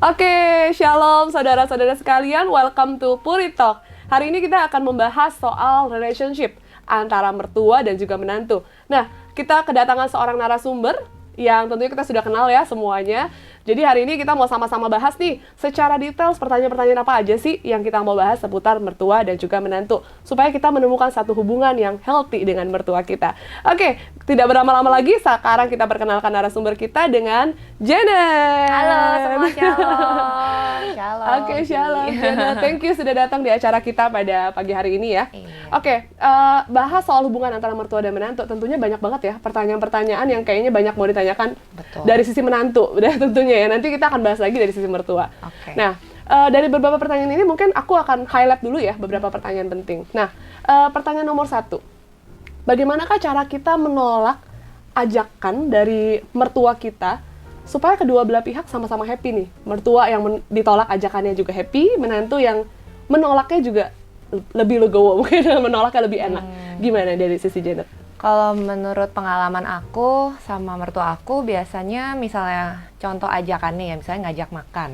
Oke, shalom saudara-saudara sekalian, welcome to Puri Talk. Hari ini kita akan membahas soal relationship antara mertua dan juga menantu. Nah, kita kedatangan seorang narasumber yang tentunya kita sudah kenal ya semuanya. Jadi hari ini kita mau sama-sama bahas nih secara detail pertanyaan-pertanyaan apa aja sih yang kita mau bahas seputar mertua dan juga menantu. Supaya kita menemukan satu hubungan yang healthy dengan mertua kita. Oke, tidak berlama-lama lagi, sekarang kita perkenalkan narasumber kita dengan Janet. Halo semua, shalom. Shalom. Oke, shalom Janet. Thank you sudah datang di acara kita pada pagi hari ini ya. Iya. Oke, bahas soal hubungan antara mertua dan menantu. Tentunya banyak banget ya pertanyaan-pertanyaan yang kayaknya banyak mau ditanyakan. Betul. Dari sisi menantu. Udah tentunya ya, nanti kita akan bahas lagi dari sisi mertua. Oke. Nah, dari beberapa pertanyaan ini mungkin aku akan highlight dulu ya beberapa pertanyaan penting. Nah, pertanyaan nomor 1. Bagaimanakah cara kita menolak ajakan dari mertua kita supaya kedua belah pihak sama-sama happy nih? Mertua yang ditolak ajakannya juga happy, menantu yang menolaknya juga lebih legowo, mungkin menolaknya lebih enak. Gimana dari sisi Janet? Kalau menurut pengalaman aku sama mertua aku, biasanya misalnya contoh ajakannya ya, misalnya ngajak makan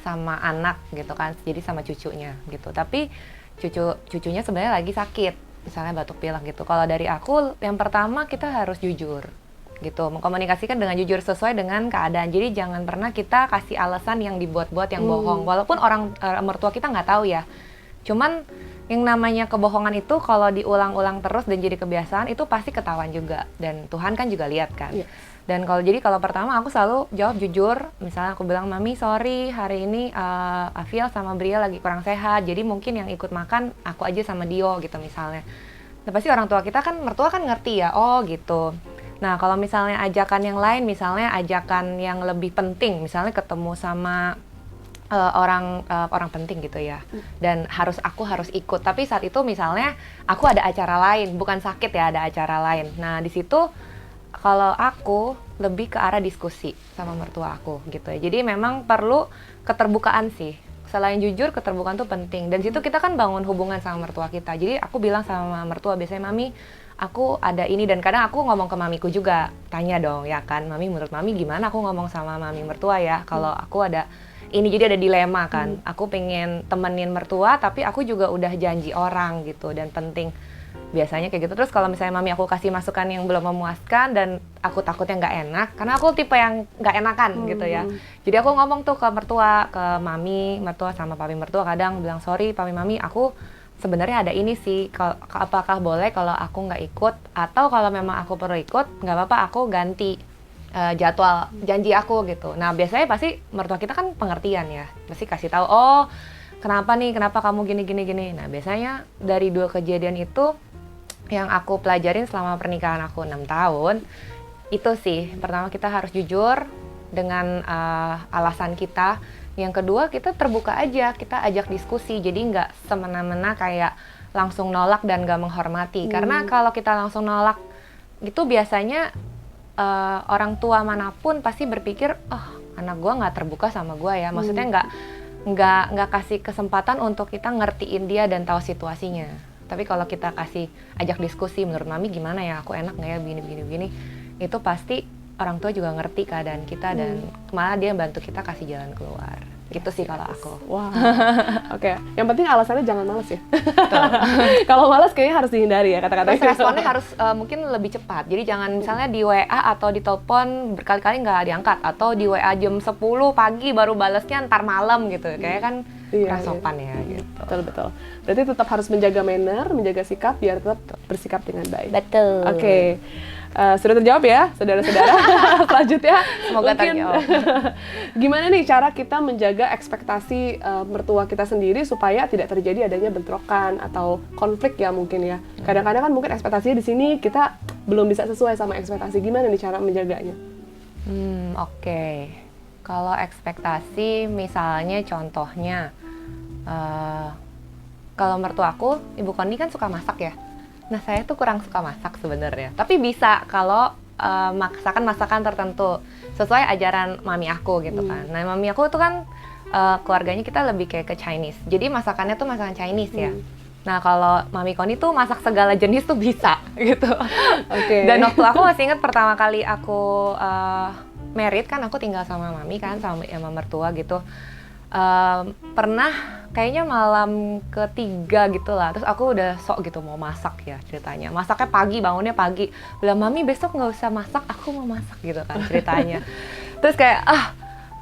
sama anak gitu kan, jadi sama cucunya gitu. Tapi cucunya sebenarnya lagi sakit, misalnya batuk pilek gitu. Kalau dari aku, yang pertama kita harus jujur gitu, mengkomunikasikan dengan jujur sesuai dengan keadaan. Jadi jangan pernah kita kasih alasan yang dibuat-buat, yang bohong. Walaupun orang mertua kita nggak tahu ya. Cuman yang namanya kebohongan itu kalau diulang-ulang terus dan jadi kebiasaan itu pasti ketahuan juga, dan Tuhan kan juga lihat kan. Yes. Dan kalau pertama aku selalu jawab jujur. Misalnya aku bilang, "Mami, sorry hari ini Afiel sama Bria lagi kurang sehat, jadi mungkin yang ikut makan aku aja sama Dio," gitu misalnya. Nah, pasti orang tua kita kan, mertua kan ngerti ya, oh gitu. Nah, kalau misalnya ajakan yang lain, misalnya ajakan yang lebih penting, misalnya ketemu sama orang penting gitu ya, dan aku harus ikut, tapi saat itu misalnya aku ada acara lain, bukan sakit ya, ada acara lain. Nah di situ kalau aku lebih ke arah diskusi sama mertua aku gitu ya. Jadi memang perlu keterbukaan sih, selain jujur, keterbukaan tuh penting, dan situ kita kan bangun hubungan sama mertua kita. Jadi aku bilang sama mertua biasanya, "Mami, aku ada ini," dan kadang aku ngomong ke mamiku juga, tanya dong ya kan, "Mami, menurut Mami gimana aku ngomong sama mami mertua ya, kalau aku ada ini," jadi ada dilema kan. Aku pengen temenin mertua, tapi aku juga udah janji orang gitu, dan penting. Biasanya kayak gitu. Terus kalau misalnya mami aku kasih masukan yang belum memuaskan dan aku takutnya nggak enak, karena aku tipe yang nggak enakan gitu ya. Jadi aku ngomong tuh ke mertua, ke mami mertua sama papi mertua, kadang bilang, "Sorry papi mami, aku sebenarnya ada ini sih, apakah boleh kalau aku nggak ikut, atau kalau memang aku perlu ikut, nggak apa-apa aku ganti jadwal janji aku," gitu. Nah biasanya pasti mertua kita kan pengertian ya, pasti kasih tahu, "Oh kenapa nih, kenapa kamu gini." Nah biasanya dari 2 kejadian itu yang aku pelajarin selama pernikahan aku 6 tahun, itu sih, pertama kita harus jujur dengan alasan kita. Yang kedua, kita terbuka aja, kita ajak diskusi, jadi nggak semena-mena kayak langsung nolak dan nggak menghormati. Karena kalau kita langsung nolak, itu biasanya orang tua manapun pasti berpikir, "Oh anak gua nggak terbuka sama gua ya," maksudnya nggak kasih kesempatan untuk kita ngertiin dia dan tahu situasinya. Tapi kalau kita kasih ajak diskusi, "Menurut mami gimana ya, aku enak nggak ya begini," itu pasti orang tua juga ngerti keadaan kita, dan malah dia bantu kita kasih jalan keluar. Gitu sih kalau aku. Wah, oke. Yang penting alasannya jangan malas ya. Kalau malas kayaknya harus dihindari ya kata-kata. Terus responnya harus mungkin lebih cepat. Jadi jangan misalnya di WA atau di telepon berkali-kali nggak diangkat, atau di WA jam 10 pagi baru balesnya ntar malam gitu. Kayak kan kurang sopan ya gitu. Betul. Berarti tetap harus menjaga manner, menjaga sikap biar tetap bersikap dengan baik. Betul. Oke. Sudah terjawab ya, saudara-saudara. Selanjutnya, semoga terjawab. Gimana nih cara kita menjaga ekspektasi mertua kita sendiri supaya tidak terjadi adanya bentrokan atau konflik ya mungkin ya. Kadang-kadang kan mungkin ekspektasinya di sini kita belum bisa sesuai sama ekspektasi. Gimana nih cara menjaganya? Oke. Kalau ekspektasi, misalnya contohnya, kalau mertua aku, Ibu Koni kan suka masak ya. Nah saya tuh kurang suka masak sebenarnya, tapi bisa kalau masakan tertentu sesuai ajaran mami aku gitu kan. Nah mami aku tuh kan keluarganya kita lebih kayak ke Chinese, jadi masakannya tuh masakan Chinese ya. Nah kalau Mami Koni tuh masak segala jenis tuh bisa gitu. Oke. Dan waktu aku masih ingat pertama kali aku married kan, aku tinggal sama Mami kan, sama mertua gitu. Pernah kayaknya malam ketiga gitu lah, terus aku udah sok gitu mau masak ya ceritanya. Masaknya pagi, bangunnya pagi. Bilang, Mami besok nggak usah masak, aku mau masak gitu kan ceritanya. Terus kayak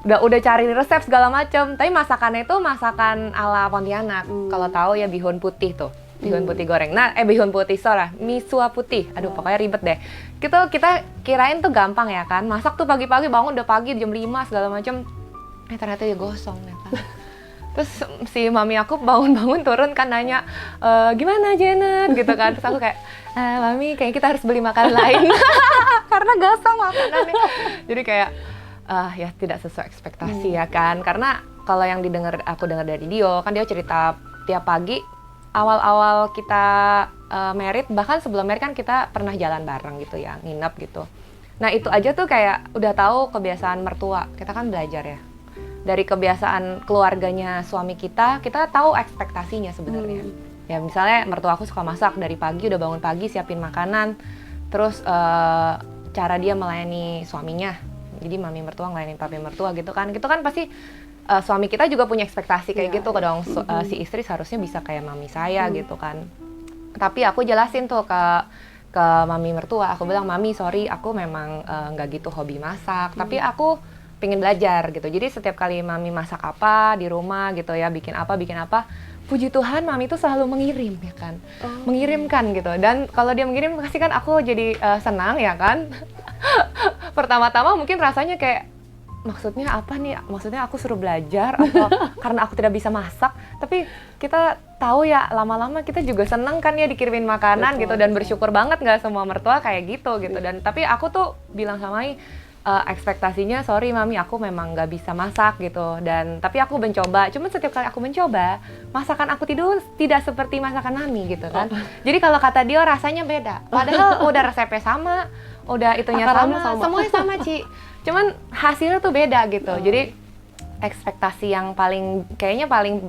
udah cari resep segala macam, tapi masakannya itu masakan ala Pontianak. Kalau tahu ya bihun putih tuh, bihun putih goreng. Nah, bihun putih misua putih. Aduh, pokoknya ribet deh. Kita kirain tuh gampang ya kan, masak tuh pagi-pagi, bangun udah pagi jam 5 segala macam. Ternyata dia gosong ternyata. Terus si mami aku bangun-bangun turun kan nanya, gimana Janet gitu kan. Terus aku kayak, Mami kayaknya kita harus beli makanan lain karena gosong makanannya. Jadi kayak ya tidak sesuai ekspektasi ya kan. Karena kalau yang aku dengar dari Dio kan, dia cerita tiap pagi awal-awal kita married, bahkan sebelum married kan kita pernah jalan bareng gitu ya, nginep gitu. Nah itu aja tuh kayak udah tahu kebiasaan mertua. Kita kan belajar ya dari kebiasaan keluarganya suami kita tahu ekspektasinya sebenarnya. Ya misalnya mertua aku suka masak dari pagi, udah bangun pagi siapin makanan, terus cara dia melayani suaminya. Jadi mami mertua ngelayanin papi mertua gitu kan pasti suami kita juga punya ekspektasi kayak gitu dong. Si istri seharusnya bisa kayak mami saya gitu kan. Tapi aku jelasin tuh ke mami mertua, aku bilang, Mami sorry aku memang nggak gitu hobi masak, tapi aku pengen belajar gitu. Jadi setiap kali mami masak apa di rumah gitu ya, bikin apa, puji Tuhan mami itu selalu mengirim ya kan, mengirimkan gitu. Dan kalau dia mengirim pasti kan aku jadi senang ya kan. Pertama-tama mungkin rasanya kayak, maksudnya apa nih? Maksudnya aku suruh belajar atau karena aku tidak bisa masak? Tapi kita tahu ya lama-lama kita juga seneng kan ya dikirimin makanan. Betul, gitu. Dan bersyukur banget nggak semua mertua kayak gitu. Dan tapi aku tuh bilang sama Mami, ekspektasinya sorry Mami aku memang nggak bisa masak gitu, dan tapi aku mencoba. Cuman setiap kali aku mencoba, masakan aku tidak seperti masakan Mami gitu kan. Jadi kalau kata dia rasanya beda, padahal udah resepnya sama, udah itunya sama, semuanya sama Ci, cuman hasilnya tuh beda gitu. Jadi ekspektasi yang kayaknya paling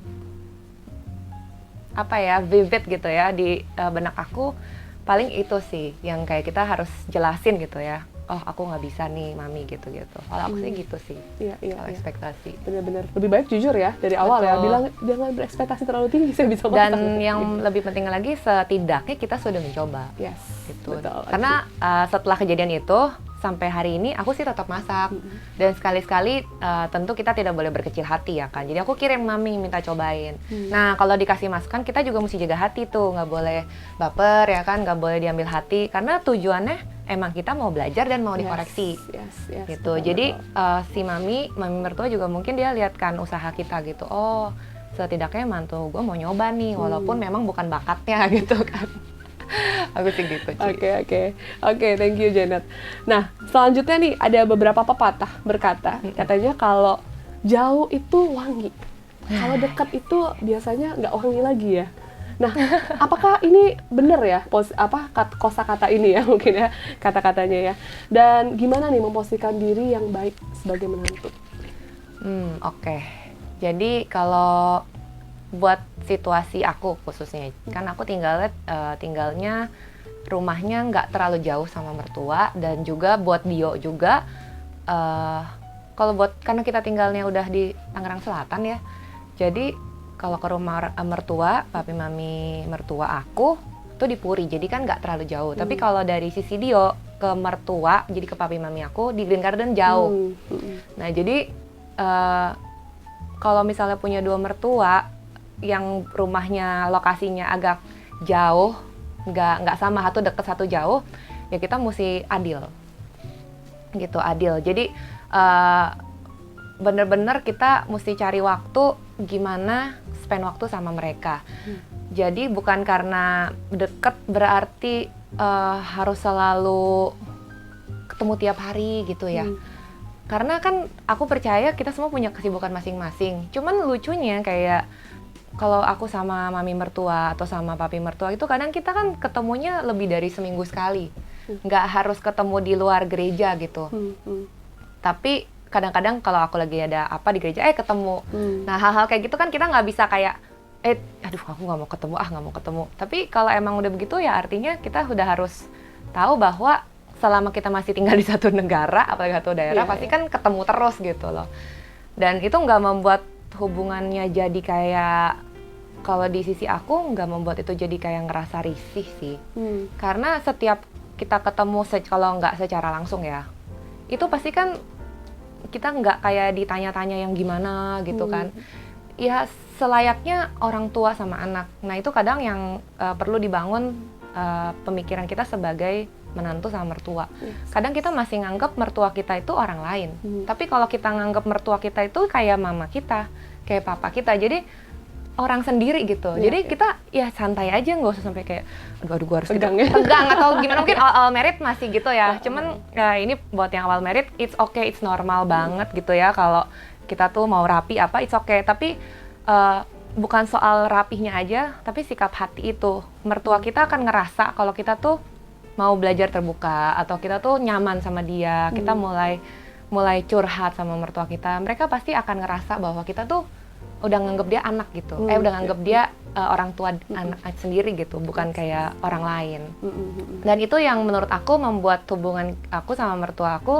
apa ya, vivid gitu ya di benak aku, paling itu sih yang kayak kita harus jelasin gitu ya. Oh aku nggak bisa nih Mami gitu. Kalau aku sih gitu sih. Iya. Ekspektasi. Benar-benar lebih baik jujur ya dari awal. Betul. Ya. Bilang jangan berekspektasi terlalu tinggi, saya bisa masak. Dan yang lebih penting lagi, setidaknya kita sudah mencoba. Yes. Gitu. Betul. Karena setelah kejadian itu sampai hari ini aku sih tetap masak. Dan sekali-sekali tentu kita tidak boleh berkecil hati ya kan. Jadi aku kirim Mami minta cobain. Nah kalau dikasih masukan kita juga mesti jaga hati tuh, nggak boleh baper ya kan, nggak boleh diambil hati. Karena tujuannya emang kita mau belajar dan mau dikoreksi, yes, gitu. Betul, jadi si mami mertua juga mungkin dia lihat kan usaha kita gitu. Oh, setidaknya mantu gue mau nyoba nih, walaupun memang bukan bakatnya gitu kan. Aku sih gitu. Oke, thank you Janet. Nah, selanjutnya nih ada beberapa pepatah berkata, katanya kalau jauh itu wangi, kalau dekat itu biasanya nggak wangi lagi ya. Nah, apakah ini benar ya, kosakata ini ya mungkin ya, kata-katanya ya. Dan gimana nih memposisikan diri yang baik sebagai menantu? Oke. Jadi kalau buat situasi aku khususnya, kan aku tinggalnya rumahnya nggak terlalu jauh sama mertua, dan juga buat Dio juga, karena kita tinggalnya udah di Tangerang Selatan ya, jadi kalau ke rumah mertua, papi mami mertua aku tuh di Puri, jadi kan nggak terlalu jauh. Tapi kalau dari sisi Dio ke mertua, jadi ke papi mami aku di Green Garden jauh. Nah jadi kalau misalnya punya dua mertua yang rumahnya lokasinya agak jauh, nggak sama, satu deket satu jauh, ya kita mesti adil, gitu, adil. Jadi bener-bener kita mesti cari waktu gimana spend waktu sama mereka. Jadi bukan karena deket berarti harus selalu ketemu tiap hari gitu ya. Karena kan aku percaya kita semua punya kesibukan masing-masing. Cuman lucunya kayak kalau aku sama mami mertua atau sama papi mertua itu kadang kita kan ketemunya lebih dari seminggu sekali. Nggak harus ketemu di luar gereja gitu. Tapi kadang-kadang kalau aku lagi ada apa di gereja, ketemu. Nah hal-hal kayak gitu kan kita nggak bisa kayak aduh aku nggak mau ketemu. Tapi kalau emang udah begitu ya artinya kita udah harus tahu bahwa selama kita masih tinggal di satu negara, apalagi satu daerah, pasti kan ketemu terus gitu loh. Dan itu nggak membuat hubungannya jadi kayak, kalau di sisi aku nggak membuat itu jadi kayak ngerasa risih sih. Karena setiap kita ketemu, kalau nggak secara langsung ya, itu pasti kan kita nggak kayak ditanya-tanya yang gimana gitu kan. Ya selayaknya orang tua sama anak. Nah itu kadang yang perlu dibangun pemikiran kita sebagai menantu sama mertua. Kadang kita masih nganggap mertua kita itu orang lain. Tapi kalau kita nganggap mertua kita itu kayak mama kita, kayak papa kita, jadi orang sendiri gitu. Jadi kita ya santai aja, nggak usah sampai kayak aduh gue harus tegang atau gimana. Mungkin awal merit masih gitu ya. Cuman ya ini buat yang awal merit, it's okay, it's normal banget gitu ya. Kalau kita tuh mau rapi apa, it's okay. Tapi bukan soal rapihnya aja, tapi sikap hati itu. Mertua kita akan ngerasa kalau kita tuh mau belajar terbuka, atau kita tuh nyaman sama dia, kita mulai curhat sama mertua kita. Mereka pasti akan ngerasa bahwa kita tuh udah nganggep dia anak gitu, udah nganggep dia orang tua anak sendiri gitu, bukan kayak orang lain. Dan itu yang menurut aku membuat hubungan aku sama mertua aku,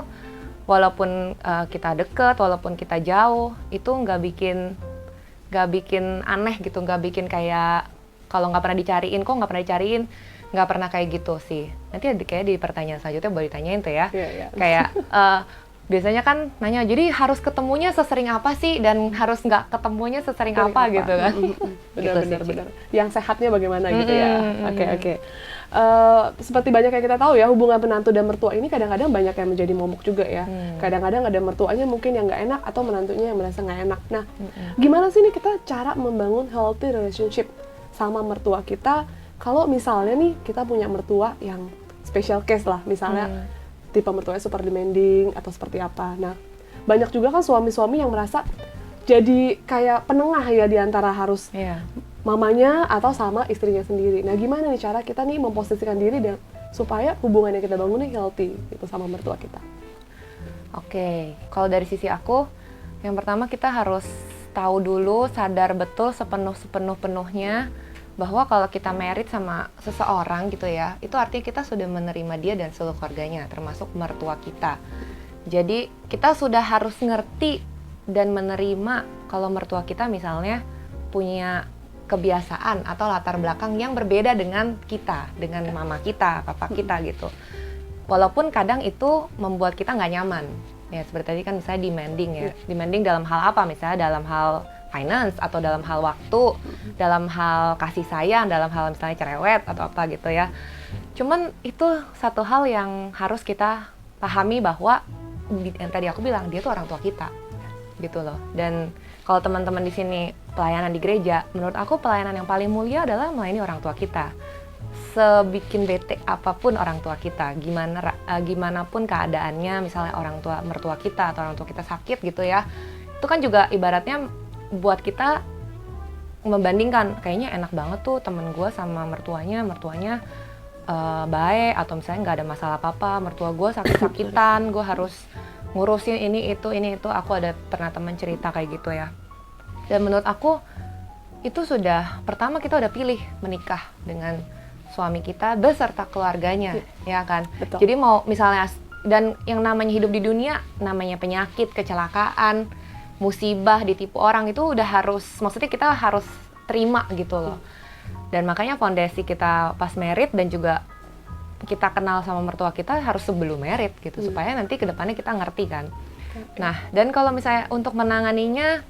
walaupun kita deket, walaupun kita jauh, itu nggak bikin aneh gitu, nggak bikin kayak kalau nggak pernah dicariin, nggak pernah kayak gitu sih. Nanti kayak di pertanyaan selanjutnya boleh ditanyain tuh ya. Kayak biasanya kan nanya, jadi harus ketemunya sesering apa sih, dan harus nggak ketemunya sesering apa gitu kan. Benar. Yang sehatnya bagaimana gitu ya. Oke. Seperti banyak yang kita tahu ya, hubungan menantu dan mertua ini kadang-kadang banyak yang menjadi momok juga ya. Kadang-kadang ada mertuanya mungkin yang nggak enak, atau menantunya yang merasa nggak enak. Nah, gimana sih nih kita cara membangun healthy relationship sama mertua kita? Kalau misalnya nih kita punya mertua yang special case lah, misalnya tipe mertuanya super demanding atau seperti apa. Nah, banyak juga kan suami-suami yang merasa jadi kayak penengah ya di antara harus mamanya atau sama istrinya sendiri. Nah, gimana nih cara kita nih memposisikan diri dan supaya hubungan yang kita bangun nih healthy gitu sama mertua kita? Oke, kalau dari sisi aku, yang pertama kita harus tahu dulu, sadar betul sepenuh-penuhnya bahwa kalau kita married sama seseorang gitu ya, itu artinya kita sudah menerima dia dan seluruh keluarganya, termasuk mertua kita. Jadi kita sudah harus ngerti dan menerima kalau mertua kita misalnya punya kebiasaan atau latar belakang yang berbeda dengan kita, dengan mama kita, papa kita gitu. Walaupun kadang itu membuat kita nggak nyaman. Ya seperti tadi kan misalnya demanding ya. Demanding dalam hal apa? Misalnya dalam hal finance, atau dalam hal waktu, dalam hal kasih sayang, dalam hal misalnya cerewet atau apa gitu ya. Cuman itu satu hal yang harus kita pahami bahwa yang tadi aku bilang, dia tuh orang tua kita gitu loh. Dan kalau teman-teman di sini pelayanan di gereja, menurut aku pelayanan yang paling mulia adalah melayani orang tua kita. Sebikin bete apapun orang tua kita, gimana pun keadaannya, misalnya mertua kita atau orang tua kita sakit gitu ya, itu kan juga ibaratnya buat kita membandingkan, kayaknya enak banget tuh temen gue sama mertuanya baik, atau misalnya nggak ada masalah apa-apa, mertua gue sakit-sakitan, gue harus ngurusin ini itu, aku ada pernah temen cerita kayak gitu ya. Dan menurut aku itu sudah, pertama kita udah pilih menikah dengan suami kita beserta keluarganya, ya kan? Betul. Jadi mau misalnya, dan yang namanya hidup di dunia, namanya penyakit, kecelakaan, musibah, ditipu orang, itu udah harus, maksudnya kita harus terima gitu loh. Dan makanya fondasi kita pas married dan juga kita kenal sama mertua kita harus sebelum married gitu, supaya nanti kedepannya kita ngerti kan. Nah, dan kalau misalnya untuk menanganinya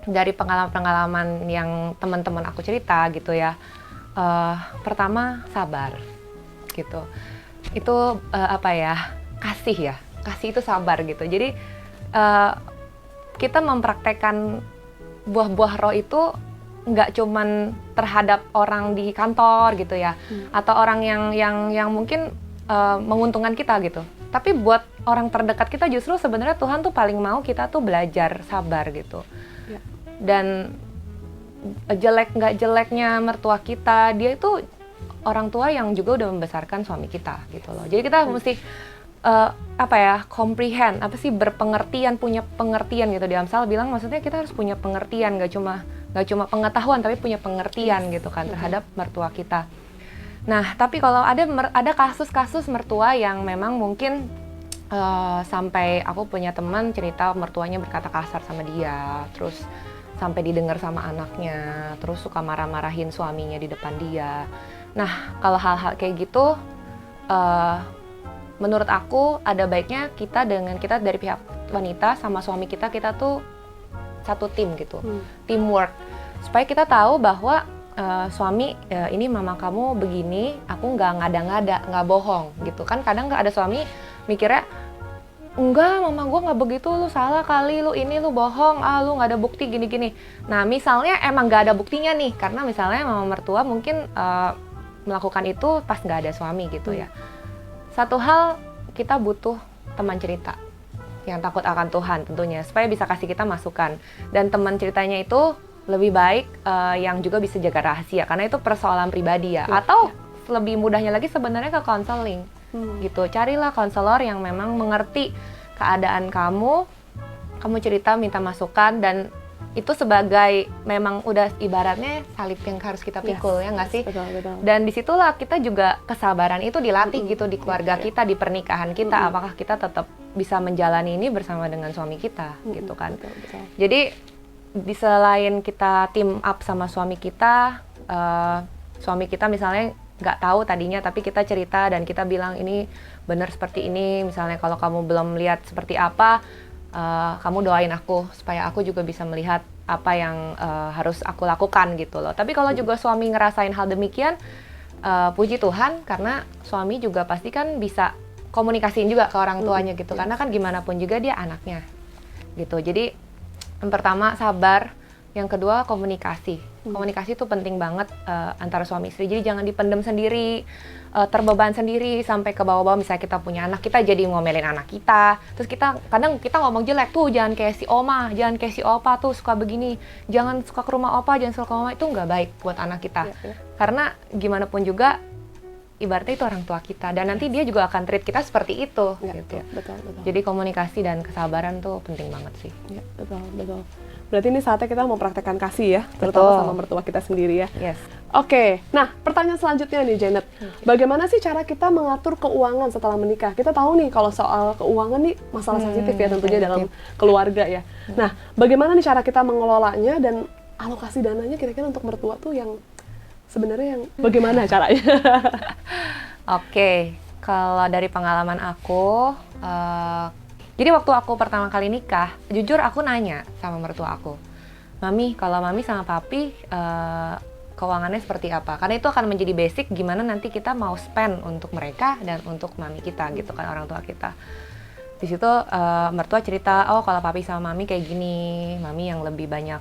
dari pengalaman-pengalaman yang teman-teman aku cerita gitu ya, pertama sabar gitu. Itu kasih itu sabar gitu. Jadi kita mempraktekkan buah-buah roh itu nggak cuman terhadap orang di kantor gitu ya, atau orang yang mungkin menguntungkan kita gitu. Tapi buat orang terdekat kita justru sebenarnya Tuhan tuh paling mau kita tuh belajar sabar gitu. Ya. Dan nggak jeleknya mertua kita, dia itu orang tua yang juga udah membesarkan suami kita gitu loh. Jadi kita mesti apa ya, comprehend, apa sih, berpengertian, punya pengertian gitu. Di Amsal bilang maksudnya kita harus punya pengertian, gak cuma pengetahuan tapi punya pengertian gitu kan terhadap mertua kita. Nah, tapi kalau ada kasus-kasus mertua yang memang mungkin sampai aku punya teman cerita mertuanya berkata kasar sama dia, terus sampai didengar sama anaknya, terus suka marah-marahin suaminya di depan dia. Nah, kalau hal-hal kayak gitu, menurut aku ada baiknya kita dari pihak wanita sama suami kita tuh satu tim gitu, teamwork, supaya kita tahu bahwa suami, ini mama kamu begini, aku nggak ngada-ngada, nggak bohong gitu kan. Kadang nggak ada suami mikirnya, enggak, mama gue nggak begitu, lu salah kali, lu ini, lu bohong, lu nggak ada bukti gini-gini. Nah, misalnya emang nggak ada buktinya nih, karena misalnya mama mertua mungkin melakukan itu pas nggak ada suami gitu ya. Satu hal, kita butuh teman cerita yang takut akan Tuhan tentunya, supaya bisa kasih kita masukan. Dan teman ceritanya itu lebih baik yang juga bisa jaga rahasia, karena itu persoalan pribadi ya. Atau lebih mudahnya lagi sebenarnya ke counseling. Gitu, carilah konselor yang memang mengerti keadaan kamu cerita, minta masukan, dan itu sebagai memang udah ibaratnya salib yang harus kita pikul, ya nggak sih? Betul. Dan disitulah kita juga kesabaran itu dilatih gitu di keluarga kita, di pernikahan kita, apakah kita tetap bisa menjalani ini bersama dengan suami kita, gitu kan? Betul. Jadi di selain kita team up sama suami kita misalnya nggak tahu tadinya, tapi kita cerita dan kita bilang ini benar seperti ini, misalnya kalau kamu belum lihat seperti apa, kamu doain aku supaya aku juga bisa melihat apa yang harus aku lakukan gitu loh. Tapi kalau juga suami ngerasain hal demikian, puji Tuhan, karena suami juga pasti kan bisa komunikasiin juga ke orang tuanya gitu, karena kan gimana pun juga dia anaknya gitu. Jadi yang pertama sabar, yang kedua komunikasi. Komunikasi itu penting banget antara suami istri. Jadi jangan dipendem sendiri, terbeban sendiri sampai ke bawah-bawah. Misalnya kita punya anak, kita jadi ngomelin anak kita. Terus kadang kita ngomong jelek tuh, jangan kayak si oma, jangan kayak si opa tuh suka begini. Jangan suka ke rumah opa, jangan suka ke mama, itu nggak baik buat anak kita. Karena gimana pun juga ibaratnya itu orang tua kita, dan nanti dia juga akan treat kita seperti itu. Gitu. Betul. Jadi komunikasi dan kesabaran tuh penting banget sih. Ya, betul. Berarti ini saatnya kita mempraktekkan kasih ya, terutama sama mertua kita sendiri ya. Yes. Oke, nah pertanyaan selanjutnya nih Janet, bagaimana sih cara kita mengatur keuangan setelah menikah? Kita tahu nih kalau soal keuangan nih masalah sensitif ya tentunya dalam keluarga ya. Nah, bagaimana nih cara kita mengelolanya dan alokasi dananya kira-kira untuk mertua tuh yang sebenarnya yang bagaimana caranya? Oke, kalau dari pengalaman aku, jadi waktu aku pertama kali nikah, jujur aku nanya sama mertua aku, Mami, kalau Mami sama Papi keuangannya seperti apa? Karena itu akan menjadi basic gimana nanti kita mau spend untuk mereka dan untuk Mami kita gitu kan, orang tua kita. Di situ mertua cerita, oh kalau Papi sama Mami kayak gini, Mami yang lebih banyak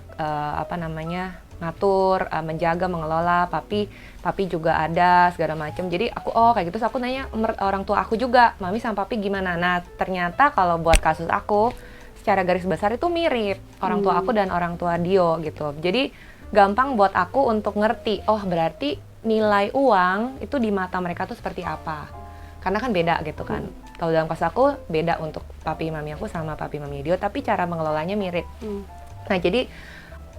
ngatur, menjaga, mengelola, papi juga ada segala macam. Jadi aku kayak gitu, terus aku nanya orang tua aku juga, Mami sama Papi gimana? Nah, ternyata kalau buat kasus aku secara garis besar itu mirip orang tua aku dan orang tua Dio gitu. Jadi gampang buat aku untuk ngerti, oh berarti nilai uang itu di mata mereka tuh seperti apa. Karena kan beda gitu kan. Kalau dalam kasus aku beda untuk papi mami aku sama papi mami Dio, tapi cara mengelolanya mirip. Nah, jadi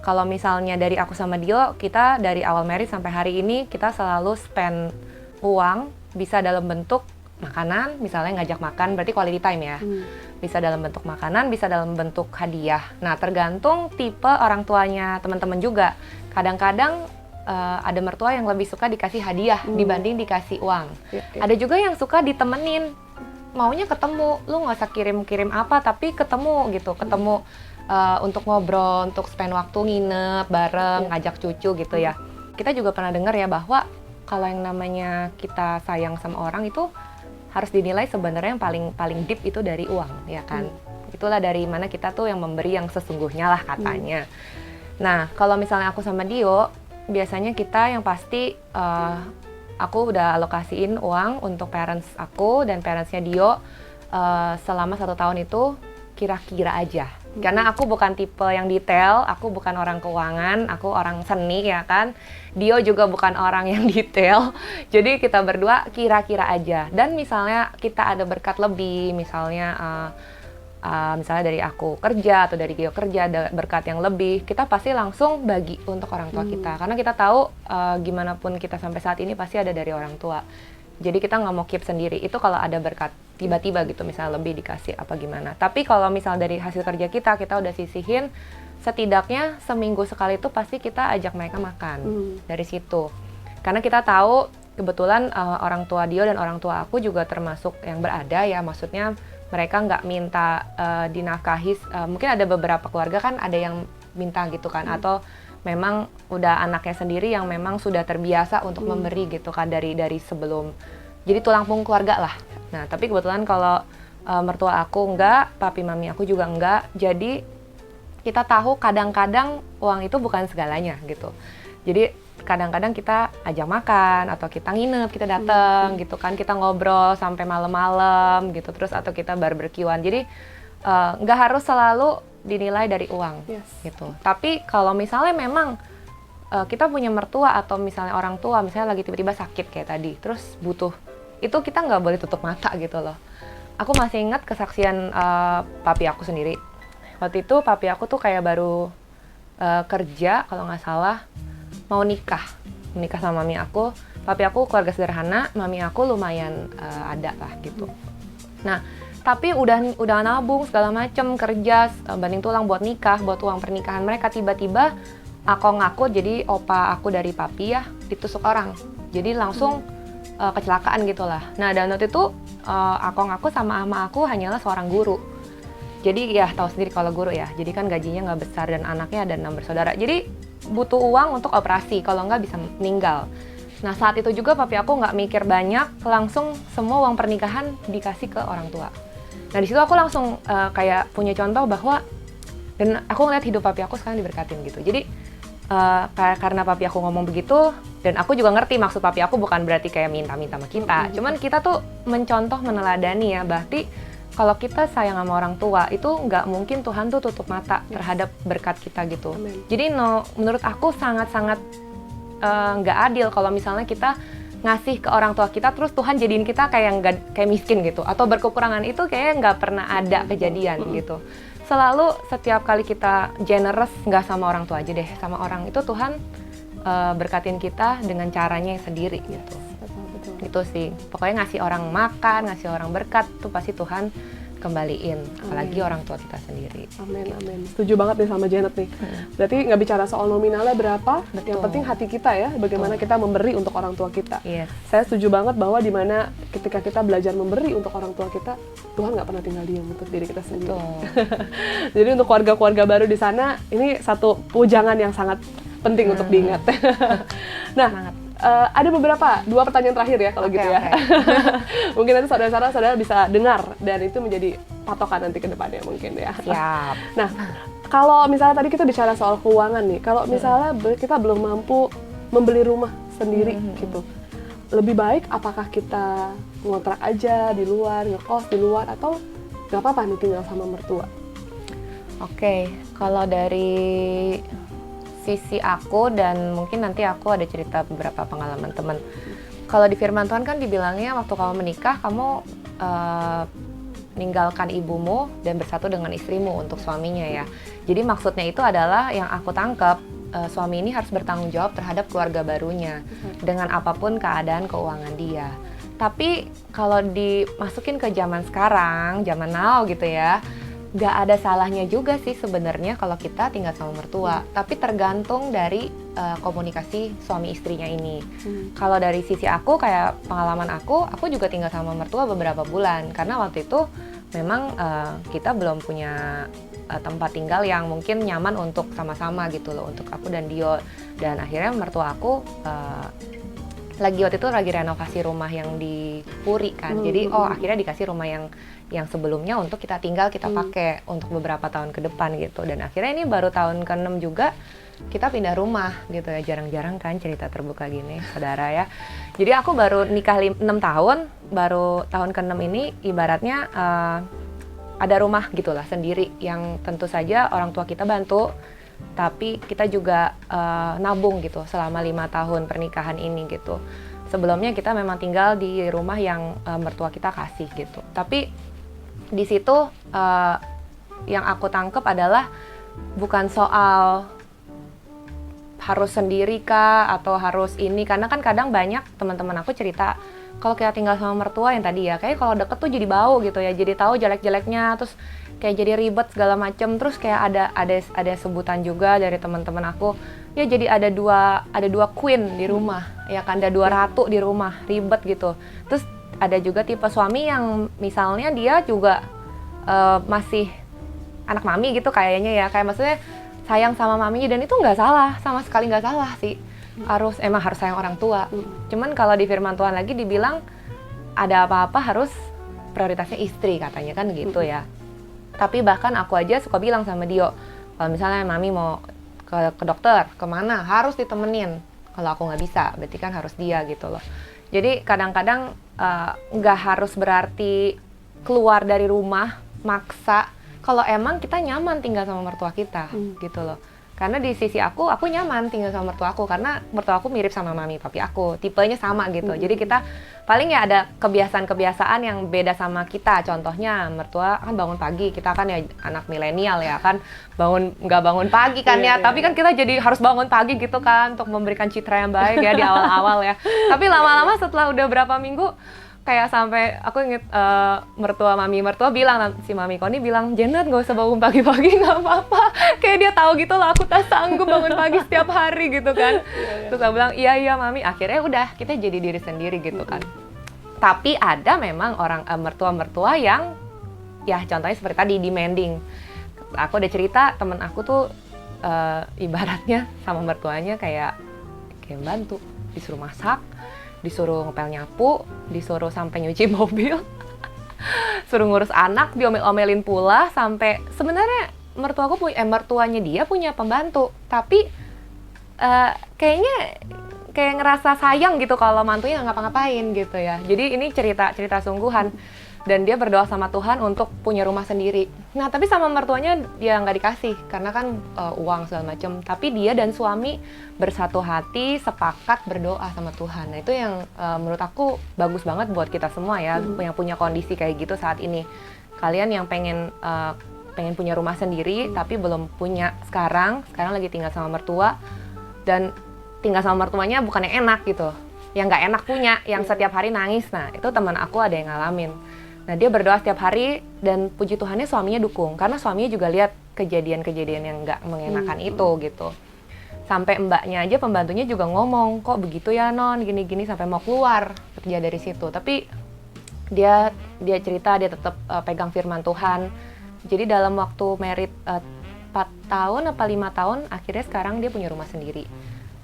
kalau misalnya dari aku sama Dio, kita dari awal married sampai hari ini kita selalu spend uang, bisa dalam bentuk makanan, misalnya ngajak makan, berarti quality time ya. Bisa dalam bentuk makanan, bisa dalam bentuk hadiah. Nah, tergantung tipe orang tuanya teman-teman juga. Kadang-kadang ada mertua yang lebih suka dikasih hadiah dibanding dikasih uang. Ada juga yang suka ditemenin, maunya ketemu, lu nggak usah kirim-kirim apa, tapi ketemu gitu, ketemu untuk ngobrol, untuk spend waktu nginep bareng, ngajak cucu gitu ya. Kita juga pernah dengar ya bahwa kalau yang namanya kita sayang sama orang itu harus dinilai sebenarnya yang paling deep itu dari uang, ya kan? Itulah dari mana kita tuh yang memberi yang sesungguhnya lah katanya. Nah, kalau misalnya aku sama Dio, biasanya kita yang pasti aku udah alokasiin uang untuk parents aku dan parentsnya Dio selama 1 tahun itu kira-kira aja. Karena aku bukan tipe yang detail, aku bukan orang keuangan, aku orang seni ya kan. Dio juga bukan orang yang detail. Jadi kita berdua kira-kira aja. Dan misalnya kita ada berkat lebih, misalnya misalnya dari aku kerja atau dari Dio kerja ada berkat yang lebih, kita pasti langsung bagi untuk orang tua kita. Karena kita tahu gimana pun kita sampai saat ini pasti ada dari orang tua. Jadi kita nggak mau keep sendiri. Itu kalau ada berkat tiba-tiba gitu, misalnya lebih dikasih apa gimana. Tapi kalau misalnya dari hasil kerja kita udah sisihin, setidaknya seminggu sekali itu pasti kita ajak mereka makan dari situ. Karena kita tahu kebetulan orang tua Dio dan orang tua aku juga termasuk yang berada ya, maksudnya mereka nggak minta dinafkahi. Mungkin ada beberapa keluarga kan ada yang minta gitu kan, atau memang udah anaknya sendiri yang memang sudah terbiasa untuk memberi gitu kan dari sebelum. Jadi tulang punggung keluarga lah. Nah, tapi kebetulan kalau mertua aku enggak, papi mami aku juga enggak. Jadi kita tahu kadang-kadang uang itu bukan segalanya gitu. Jadi kadang-kadang kita ajak makan atau kita nginep, kita datang gitu kan, kita ngobrol sampai malam-malam gitu, terus atau kita barbekyuan. Jadi nggak harus selalu dinilai dari uang gitu. Tapi kalau misalnya memang kita punya mertua atau misalnya orang tua misalnya lagi tiba-tiba sakit kayak tadi, terus butuh, itu kita nggak boleh tutup mata gitu loh. Aku masih ingat kesaksian papi aku sendiri. Waktu itu papi aku tuh kayak baru kerja kalau nggak salah, mau nikah sama mami aku. Papi aku keluarga sederhana, mami aku lumayan ada lah gitu. Nah, tapi udah nabung segala macem, kerja banding tulang buat nikah, buat uang pernikahan mereka. Tiba-tiba akong aku, jadi opa aku dari papi ya, ditusuk orang. Jadi langsung kecelakaan gitulah. Nah, dan waktu itu akong aku sama ama aku hanyalah seorang guru. Jadi ya tahu sendiri kalau guru ya, jadi kan gajinya nggak besar dan anaknya ada 6 bersaudara. Jadi butuh uang untuk operasi, kalau nggak bisa meninggal. Nah, saat itu juga papi aku nggak mikir banyak, langsung semua uang pernikahan dikasih ke orang tua. Nah, di situ aku langsung kayak punya contoh bahwa, dan aku ngeliat hidup papi aku sekarang diberkatin gitu. Jadi karena papi aku ngomong begitu, dan aku juga ngerti maksud papi aku bukan berarti kayak minta-minta sama kita. Cuman kita tuh mencontoh, meneladani ya, berarti kalau kita sayang sama orang tua, itu nggak mungkin Tuhan tuh tutup mata terhadap berkat kita gitu. Amen. Jadi menurut aku sangat-sangat nggak adil kalau misalnya kita ngasih ke orang tua kita, terus Tuhan jadiin kita kayak miskin gitu. Atau berkekurangan, itu kayak nggak pernah ada kejadian gitu. Selalu setiap kali kita generous, nggak sama orang tua aja deh, sama orang itu Tuhan berkatin kita dengan caranya sendiri gitu. Itu sih, pokoknya ngasih orang makan, ngasih orang berkat tuh pasti Tuhan kembaliin, apalagi orang tua kita sendiri. Amin, amin. Setuju banget nih sama Janet nih. Berarti nggak bicara soal nominalnya berapa, yang penting hati kita ya, bagaimana kita memberi untuk orang tua kita. Yes. Saya setuju banget bahwa dimana ketika kita belajar memberi untuk orang tua kita, Tuhan nggak pernah tinggal diam untuk diri kita sendiri. Jadi untuk keluarga-keluarga baru di sana, ini satu pujangan yang sangat penting untuk diingat. Nah, ada dua pertanyaan terakhir ya kalau gitu ya. Mungkin nanti saudara-saudara bisa dengar dan itu menjadi patokan nanti ke depannya mungkin ya. Siap. Nah, kalau misalnya tadi kita bicara soal keuangan nih, kalau misalnya kita belum mampu membeli rumah sendiri gitu, lebih baik apakah kita ngontrak aja di luar, ngekos di luar, atau nggak apa-apa nih tinggal sama mertua? Oke, kalau dari sisi aku, dan mungkin nanti aku ada cerita beberapa pengalaman teman. Kalau di firman Tuhan kan dibilangnya waktu kamu menikah, kamu meninggalkan ibumu dan bersatu dengan istrimu untuk suaminya ya. Jadi maksudnya itu adalah yang aku tangkap, suami ini harus bertanggung jawab terhadap keluarga barunya dengan apapun keadaan keuangan dia. Tapi kalau dimasukin ke zaman sekarang, zaman now gitu ya, nggak ada salahnya juga sih sebenarnya kalau kita tinggal sama mertua, tapi tergantung dari komunikasi suami istrinya ini. Kalau dari sisi aku, kayak pengalaman aku juga tinggal sama mertua beberapa bulan, karena waktu itu memang kita belum punya tempat tinggal yang mungkin nyaman untuk sama-sama gitu loh, untuk aku dan Dio. Dan akhirnya mertua aku waktu itu lagi renovasi rumah yang di Puri kan, jadi akhirnya dikasih rumah yang sebelumnya untuk kita tinggal, kita pakai untuk beberapa tahun ke depan gitu. Dan akhirnya ini baru tahun ke-6 juga kita pindah rumah gitu ya, jarang-jarang kan cerita terbuka gini saudara ya. Jadi aku baru nikah 6 tahun, baru tahun ke-6 ini ibaratnya ada rumah gitulah sendiri yang tentu saja orang tua kita bantu, tapi kita juga nabung gitu selama 5 tahun pernikahan ini gitu. Sebelumnya kita memang tinggal di rumah yang mertua kita kasih gitu. Tapi di situ yang aku tangkep adalah bukan soal harus sendiri kah atau harus ini, karena kan kadang banyak teman-teman aku cerita kalau kita tinggal sama mertua yang tadi ya, kayak kalau deket tuh jadi bau gitu ya, jadi tahu jelek-jeleknya, terus kayak jadi ribet segala macem. Terus kayak ada sebutan juga dari teman-teman aku, ya jadi ada dua queen di rumah, ya kan, ada 2 ratu di rumah, ribet gitu. Terus ada juga tipe suami yang misalnya dia juga masih anak mami gitu kayaknya ya, kayak maksudnya sayang sama maminya, dan itu nggak salah, sama sekali nggak salah sih. Emang harus sayang orang tua. Cuman kalau di firman Tuhan lagi dibilang ada apa-apa harus prioritasnya istri katanya kan gitu ya. Tapi bahkan aku aja suka bilang sama Dio, kalau misalnya mami mau ke dokter kemana harus ditemenin. Kalau aku nggak bisa berarti kan harus dia gitu loh. Jadi kadang-kadang nggak harus berarti keluar dari rumah maksa kalau emang kita nyaman tinggal sama mertua kita gitu loh. Karena di sisi aku nyaman tinggal sama mertua aku, karena mertua aku mirip sama mami papi aku, tipenya sama gitu. Jadi kita paling ya ada kebiasaan-kebiasaan yang beda sama kita. Contohnya mertua kan bangun pagi, kita kan ya anak milenial ya kan, nggak bangun pagi kan ya. Tapi kan kita jadi harus bangun pagi gitu kan untuk memberikan citra yang baik ya di awal-awal ya. Tapi lama-lama setelah udah berapa minggu, kayak sampai aku inget mami mertua bilang, si Mami Koni bilang, Janet gak usah bangun pagi-pagi, gak apa-apa. Kayak dia tahu gitu lah, aku tak sanggup bangun pagi setiap hari gitu kan. Terus aku bilang, iya Mami. Akhirnya udah, kita jadi diri sendiri gitu kan. Tapi ada memang orang mertua-mertua yang, ya contohnya seperti tadi, demanding. Aku udah cerita, temen aku tuh ibaratnya sama mertuanya kayak bantu, disuruh masak, disuruh ngepel nyapu, disuruh sampai nyuci mobil, suruh ngurus anak, diomel-omelin pula, sampai sebenarnya mertuanya dia punya pembantu, tapi kayaknya kayak ngerasa sayang gitu kalau mantunya nggak ngapa-ngapain gitu ya. Jadi ini cerita sungguhan. Dan dia berdoa sama Tuhan untuk punya rumah sendiri. Nah, tapi sama mertuanya dia nggak dikasih, karena kan uang segala macem. Tapi dia dan suami bersatu hati, sepakat berdoa sama Tuhan. Nah, itu yang menurut aku bagus banget buat kita semua ya, yang punya kondisi kayak gitu saat ini. Kalian yang pengen punya rumah sendiri, tapi belum punya sekarang lagi tinggal sama mertua, dan tinggal sama mertuanya bukan yang enak gitu. Yang nggak enak punya, yang setiap hari nangis. Nah, itu teman aku ada yang ngalamin. Nah, dia berdoa setiap hari, dan puji Tuhannya suaminya dukung, karena suaminya juga lihat kejadian-kejadian yang nggak mengenakan itu gitu. Sampai mbaknya aja, pembantunya juga ngomong, kok begitu ya Non, gini-gini, sampai mau keluar kerja dari situ. Tapi dia cerita dia tetap pegang firman Tuhan. Jadi dalam waktu merit 4 tahun apa 5 tahun, akhirnya sekarang dia punya rumah sendiri.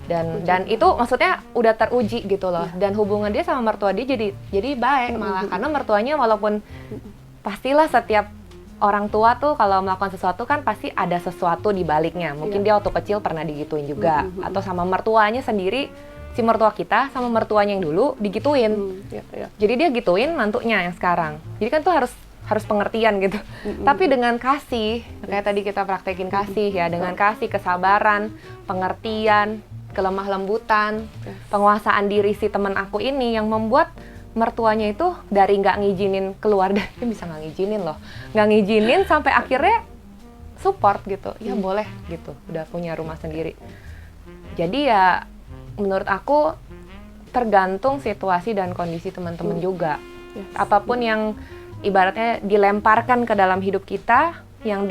Dan itu maksudnya udah teruji gitu loh. Dan hubungan dia sama mertua dia jadi baik malah, karena mertuanya walaupun pastilah setiap orang tua tuh kalau melakukan sesuatu kan pasti ada sesuatu di baliknya. Mungkin dia waktu kecil pernah digituin juga, atau sama mertuanya sendiri, si mertua kita sama mertuanya yang dulu digituin. Jadi dia gituin mantunya yang sekarang. Jadi kan tuh harus pengertian gitu. Tapi dengan kasih, kayak tadi kita praktekin kasih ya, dengan kasih, kesabaran, pengertian, kelemah lembutan, penguasaan diri si teman aku ini yang membuat mertuanya itu dari nggak ngizinin keluar, dan dia bisa nggak ngizinin sampai akhirnya support gitu, ya boleh gitu, udah punya rumah sendiri. Jadi ya menurut aku tergantung situasi dan kondisi teman-teman juga. Apapun yang ibaratnya dilemparkan ke dalam hidup kita, yang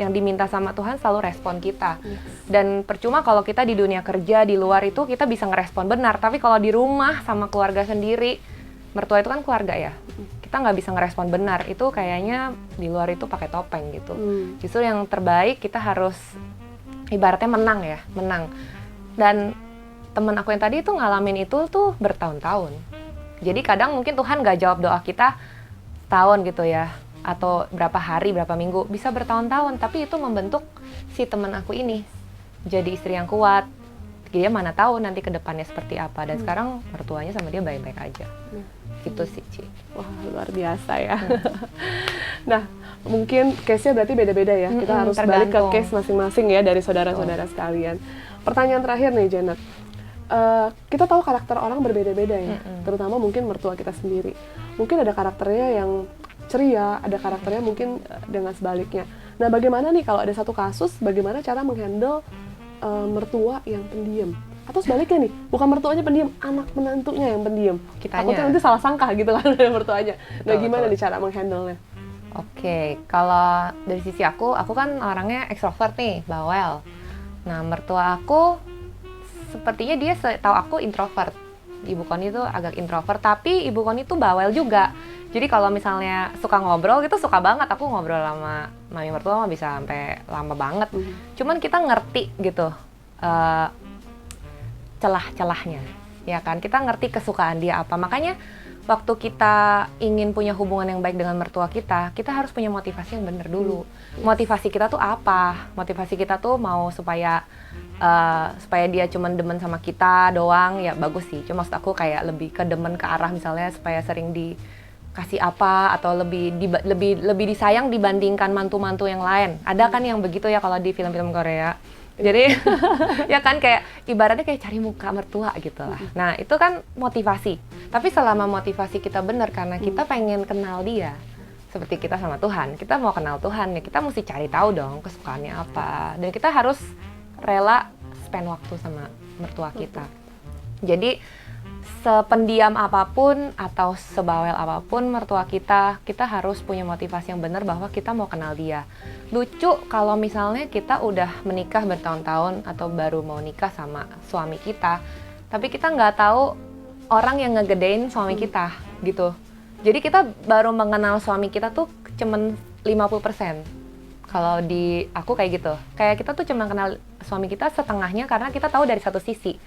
diminta sama Tuhan selalu respon kita. Dan percuma kalau kita di dunia kerja, di luar itu kita bisa ngerespon benar, tapi kalau di rumah sama keluarga sendiri, mertua itu kan keluarga ya, kita nggak bisa ngerespon benar, itu kayaknya di luar itu pakai topeng gitu. Justru yang terbaik kita harus ibaratnya menang. Dan temen aku yang tadi itu ngalamin itu tuh bertahun-tahun. Jadi kadang mungkin Tuhan nggak jawab doa kita tahun gitu ya, atau berapa hari, berapa minggu, bisa bertahun-tahun, tapi itu membentuk si teman aku ini jadi istri yang kuat. Dia mana tahu nanti ke depannya seperti apa, dan sekarang mertuanya sama dia baik-baik aja. Gitu sih, Ci. Wah, luar biasa ya. Nah, mungkin case-nya berarti beda-beda ya. Kita harus balik ke tergantung. case masing-masing ya dari saudara-saudara sekalian. Pertanyaan terakhir nih Janet. Kita tahu karakter orang berbeda-beda ya, terutama mungkin mertua kita sendiri. Mungkin ada karakternya yang ceria, ada karakternya mungkin dengan sebaliknya. Nah, bagaimana nih kalau ada satu kasus, bagaimana cara menghandle mertua yang pendiam? Atau sebaliknya nih, bukan mertuanya pendiam, anak menantunya yang pendiam. Kitanya. Takutnya nanti salah sangka gitu kan dari mertuanya. Nah, Betul, gimana betul. nih cara menghandle-nya? Oke, kalau dari sisi aku kan orangnya ekstrovert nih, bawel. Nah, mertua aku sepertinya dia tahu aku introvert. Ibu Koni tuh agak introvert, tapi Ibu Koni tuh bawel juga. Jadi kalau misalnya suka ngobrol gitu, suka banget aku ngobrol sama mami mertua mah bisa sampai lama banget. Cuman kita ngerti gitu celah-celahnya, ya kan? Kita ngerti kesukaan dia apa. Makanya waktu kita ingin punya hubungan yang baik dengan mertua kita harus punya motivasi yang benar dulu. Motivasi kita tuh apa? Motivasi kita tuh mau supaya dia cuman demen sama kita doang, ya bagus sih. Cuma maksud aku kayak lebih ke demen ke arah misalnya supaya sering dikasih apa atau lebih disayang dibandingkan mantu-mantu yang lain. Ada kan yang begitu ya kalau di film-film Korea. Jadi ya kan kayak ibaratnya kayak cari muka mertua gitu lah. Nah, itu kan motivasi. Tapi selama motivasi kita benar karena kita pengen kenal dia. Seperti kita sama Tuhan, kita mau kenal Tuhan ya kita mesti cari tahu dong kesukaannya apa. Dan kita harus rela spend waktu sama mertua kita. Jadi sependiam apapun atau sebawel apapun mertua kita harus punya motivasi yang benar bahwa kita mau kenal dia. Lucu kalau misalnya kita udah menikah bertahun-tahun atau baru mau nikah sama suami kita, tapi kita nggak tahu orang yang ngegedein suami kita gitu. Jadi kita baru mengenal suami kita tuh cuman 50%. Kalau di aku kayak gitu. Kayak kita tuh cuma kenal suami kita setengahnya karena kita tahu dari satu sisi.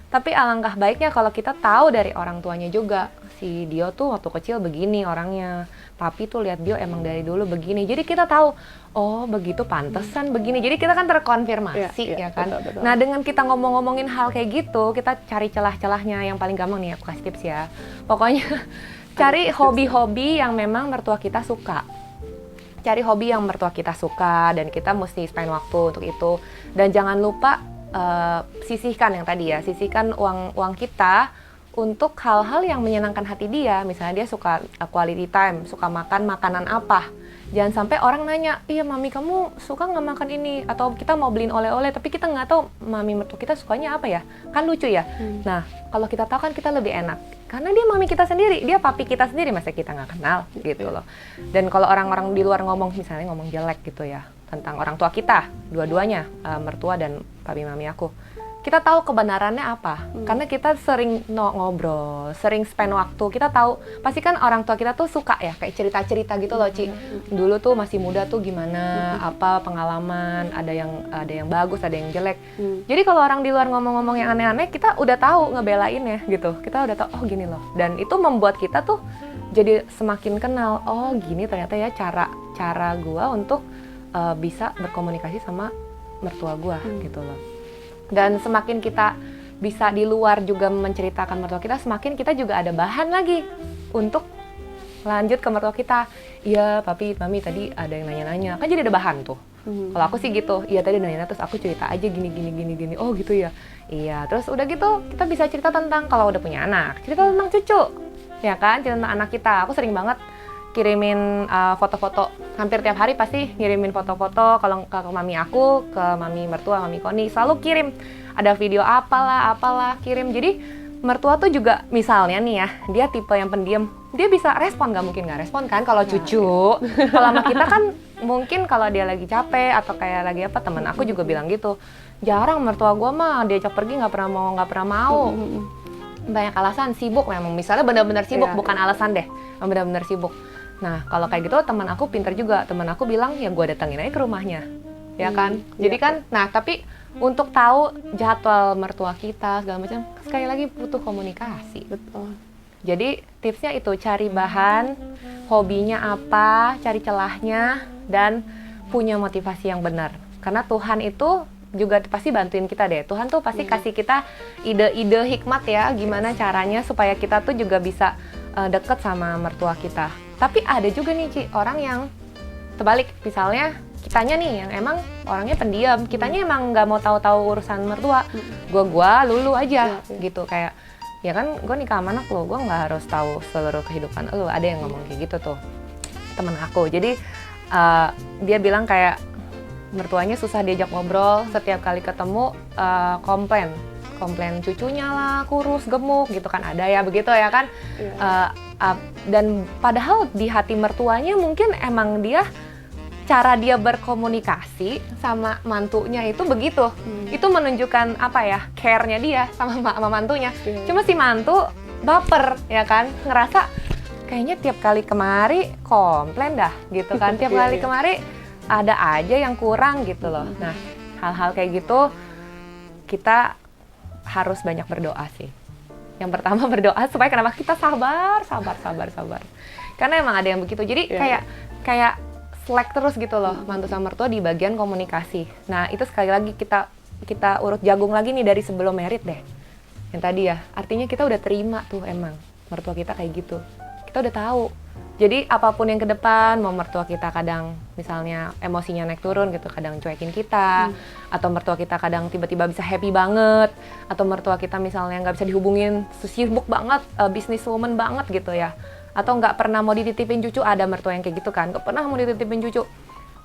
Tapi alangkah baiknya kalau kita tahu dari orang tuanya juga. Si Dio tuh waktu kecil begini orangnya. Papi tuh lihat Dio emang dari dulu begini. Jadi kita tahu, oh begitu pantesan begini. Jadi kita kan terkonfirmasi ya kan. Betul. Nah dengan kita ngomong-ngomongin hal kayak gitu, kita cari celah-celahnya. Yang paling gampang nih aku kasih tips ya. Pokoknya cari hobi-hobi yang memang mertua kita suka. Cari hobi yang mertua kita suka dan kita mesti spend waktu untuk itu. Dan jangan lupa sisihkan yang tadi ya, sisihkan uang kita untuk hal-hal yang menyenangkan hati dia. Misalnya dia suka quality time, suka makan makanan apa. Jangan sampai orang nanya, iya mami kamu suka nggak makan ini? Atau kita mau beliin oleh-oleh tapi kita nggak tahu mami mertua kita sukanya apa ya. Kan lucu ya? Nah kalau kita tahu kan kita lebih enak. Karena dia mami kita sendiri, dia papi kita sendiri, masa kita nggak kenal gitu loh. Dan kalau orang-orang di luar ngomong, misalnya ngomong jelek gitu ya, tentang orang tua kita, dua-duanya, mertua dan papi mami aku. Kita tahu kebenarannya apa, karena kita sering ngobrol, sering spend waktu, kita tahu, pasti kan orang tua kita tuh suka ya, kayak cerita-cerita gitu loh, Ci. Dulu tuh masih muda tuh gimana, apa pengalaman, ada yang bagus, ada yang jelek. Jadi kalau orang di luar ngomong-ngomong yang aneh-aneh, kita udah tahu ngebelainnya gitu, kita udah tahu, oh gini loh. Dan itu membuat kita tuh jadi semakin kenal, oh gini ternyata ya cara gua untuk bisa berkomunikasi sama mertua gua gitu loh. Dan semakin kita bisa di luar juga menceritakan mertua kita, semakin kita juga ada bahan lagi untuk lanjut ke mertua kita. Iya papi, mami tadi ada yang nanya-nanya, kan jadi ada bahan tuh. Kalau aku sih gitu, iya tadi nanya terus aku cerita aja gini, oh gitu ya. Iya, terus udah gitu kita bisa cerita tentang kalau udah punya anak, cerita tentang cucu, ya kan, cerita tentang anak kita. Aku sering banget kirimin foto-foto, hampir tiap hari pasti ngirimin foto-foto kalau ke mami aku, ke mami mertua, mami Koni, selalu kirim. Ada video apalah kirim. Jadi mertua tuh juga misalnya nih ya, dia tipe yang pendiam, dia bisa respon, nggak mungkin nggak respon kan kalau cucu. Kalau sama kita kan mungkin kalau dia lagi capek atau kayak lagi apa, temen aku juga bilang gitu, jarang mertua gue mah diajak pergi nggak pernah mau. Banyak alasan, sibuk memang, misalnya benar-benar sibuk, bukan alasan deh, benar-benar sibuk. Nah kalau kayak gitu teman aku pinter juga, teman aku bilang ya gue datengin aja ke rumahnya, ya kan. Jadi kan, nah tapi untuk tahu jadwal mertua kita segala macam, sekali lagi butuh komunikasi. Betul. Jadi tipsnya itu, cari bahan, hobinya apa, cari celahnya, dan punya motivasi yang benar. Karena Tuhan itu juga pasti bantuin kita deh. Tuhan tuh pasti kasih kita ide-ide hikmat ya, gimana caranya supaya kita tuh juga bisa deket sama mertua kita. Tapi ada juga nih Ci, orang yang terbalik, misalnya kitanya nih yang emang orangnya pendiam, kitanya emang nggak mau tahu-tahu urusan mertua, gua lulu aja gitu, kayak ya kan gue nikah sama anak lo, gue nggak harus tahu seluruh kehidupan lo. Ada yang ngomong kayak gitu tuh temen aku. Jadi dia bilang kayak mertuanya susah diajak ngobrol, setiap kali ketemu komplain cucunya lah kurus gemuk gitu kan, ada ya begitu ya kan. Dan padahal di hati mertuanya mungkin emang cara dia berkomunikasi sama mantunya itu begitu. Itu menunjukkan apa ya, care-nya dia sama mantunya. Cuma si mantu baper ya kan, ngerasa kayaknya tiap kali kemari komplain dah gitu kan. Tiap kali kemari ada aja yang kurang gitu loh. Nah, hal-hal kayak gitu kita harus banyak berdoa sih. Yang pertama berdoa supaya kenapa kita sabar. Karena emang ada yang begitu. Jadi kayak selek terus gitu loh, mantu sama mertua di bagian komunikasi. Nah, itu sekali lagi kita urut jagung lagi nih dari sebelum merit deh. Yang tadi ya, artinya kita udah terima tuh emang mertua kita kayak gitu. Kita udah tahu. Jadi apapun yang ke depan, mau mertua kita kadang misalnya emosinya naik turun gitu, kadang cuekin kita, atau mertua kita kadang tiba-tiba bisa happy banget, atau mertua kita misalnya nggak bisa dihubungin, sibuk banget, businesswoman banget gitu ya. Atau nggak pernah mau dititipin cucu, ada mertua yang kayak gitu kan, nggak pernah mau dititipin cucu,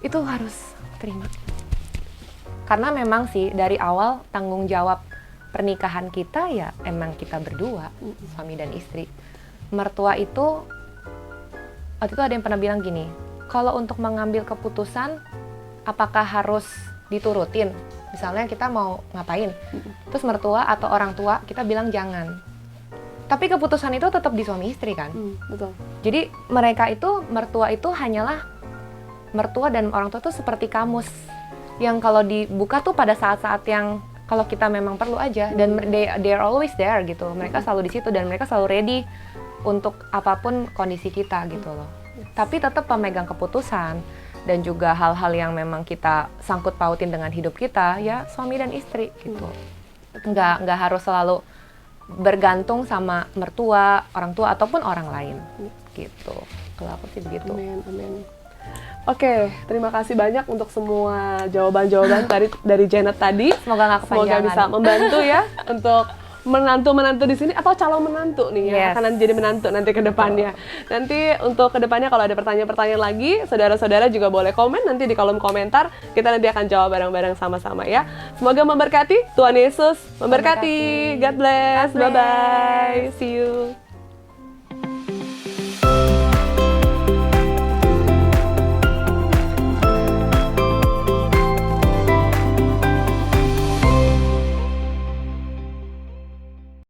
itu harus terima. Karena memang sih dari awal tanggung jawab pernikahan kita ya emang kita berdua, suami dan istri. Mertua itu, waktu itu ada yang pernah bilang gini, kalau untuk mengambil keputusan, apakah harus diturutin? Misalnya kita mau ngapain, terus mertua atau orang tua kita bilang jangan. Tapi keputusan itu tetap di suami istri kan? Betul. Jadi mertua itu hanyalah mertua dan orang tua itu seperti kamus yang kalau dibuka tuh pada saat-saat yang kalau kita memang perlu aja, dan they are always there gitu. Mereka selalu di situ dan mereka selalu ready untuk apapun kondisi kita gitu loh. Tapi tetap pemegang keputusan dan juga hal-hal yang memang kita sangkut pautin dengan hidup kita ya suami dan istri gitu. Nggak harus selalu bergantung sama mertua, orang tua ataupun orang lain gitu. Kalau aku sih begitu. Amin. Oke, terima kasih banyak untuk semua jawaban-jawaban dari Janet tadi. Semoga nggak kepanjangan. Semoga bisa membantu ya untuk menantu-menantu di sini atau calon menantu nih yang akan jadi menantu nanti ke depannya. Nanti untuk ke depannya kalau ada pertanyaan-pertanyaan lagi, saudara-saudara juga boleh komen nanti di kolom komentar. Kita nanti akan jawab bareng-bareng sama-sama ya. Semoga memberkati, Tuhan Yesus memberkati. God bless. Bye-bye. See you.